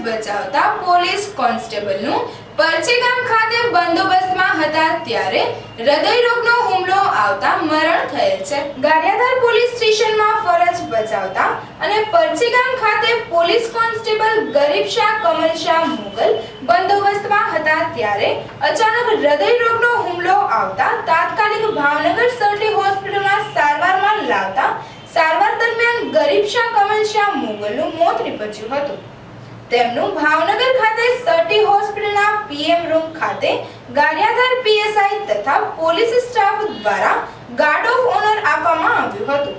બચાવતા police કોન્સ્ટેબલનું પરચેગામ ખાતે બંદોબસ્તમાં હતા ત્યારે હૃદય રોગનો હુમલો આવતા મરણ થયેલ છે। ગારિયાધાર પોલીસ સ્ટેશનમાં ફરજ બજાવતા અને પરચેગામ ખાતે પોલીસ કોન્સ્ટેબલ ગરીબ શાહ કમલ શાહ મુગલ બંદોબસ્તમાં હતા ત્યારે અચાનક હૃદય રોગનો હુમલો આવતા તાત્કાલિક ભાવનગર સરટી હોસ્પિટલમાં સારવારમાં લાવતા સારવાર દરમિયાન ગરીબ શાહ કમલ શાહ મુગલનું મોત નીપજ્યું હતું। તેમનું ભાવનગર ખાતે સરટી હોસ્પિટલના પીએમ રૂમ ખાતે ગારિયાધાર પીએસઆઈ તથા પોલીસ સ્ટાફ દ્વારા ગાર્ડ ઓફ ઓનર આપવામાં આવ્યું હતું।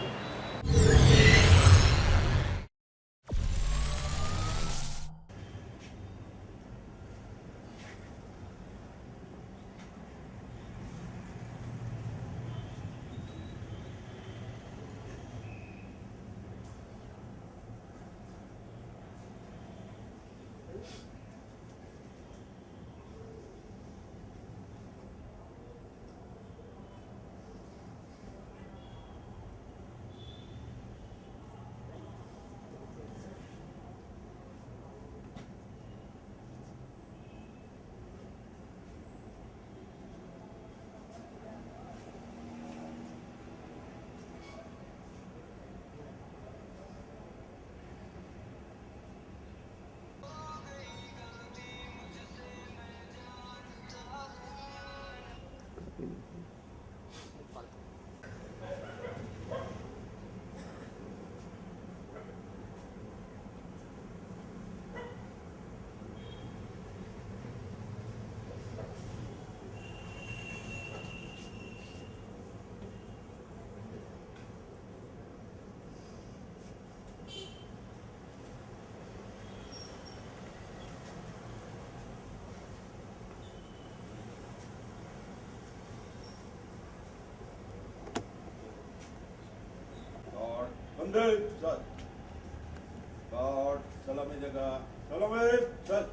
बंदे चल गार्ड सलामी जगह सलामी चल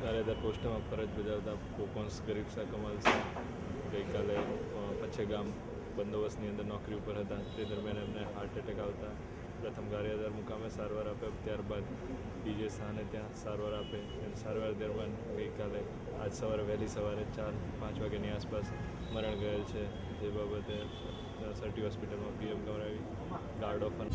ગારિયાધાર પોસ્ટમાં ફરજ બજાવતા કોકોન્સ ગરીબ શાહ કમલ શાહ ગઈકાલે પચ્છેગામ બંદોબસ્તની અંદર નોકરી ઉપર હતા। તે દરમિયાન એમને હાર્ટ એટેક આવતા પ્રથમ ગારિયાધાર મુકામે સારવાર આપે, ત્યારબાદ બીજે સ્થાને ત્યાં સારવાર આપે। સારવાર દરમિયાન ગઈકાલે આજ સવારે વહેલી સવારે 4-5 વાગ્યાની આસપાસ મરણ ગયેલ છે। જે બાબતે સરટી હોસ્પિટલમાં પીએમ કરાવી ગાર્ડ ઓફ ઓનર।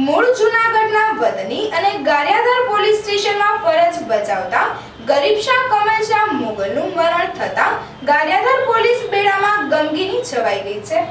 મૂળ જૂનાગઢના વતની અને ગારિયાધાર પોલીસ સ્ટેશનમાં ફરજ બજાવતા ગરીબ શાહ કમલ શાહ મુગલનું મરણ થતા ગારિયાધાર પોલીસ બેડામાં ગમગીની છવાઈ ગઈ છે।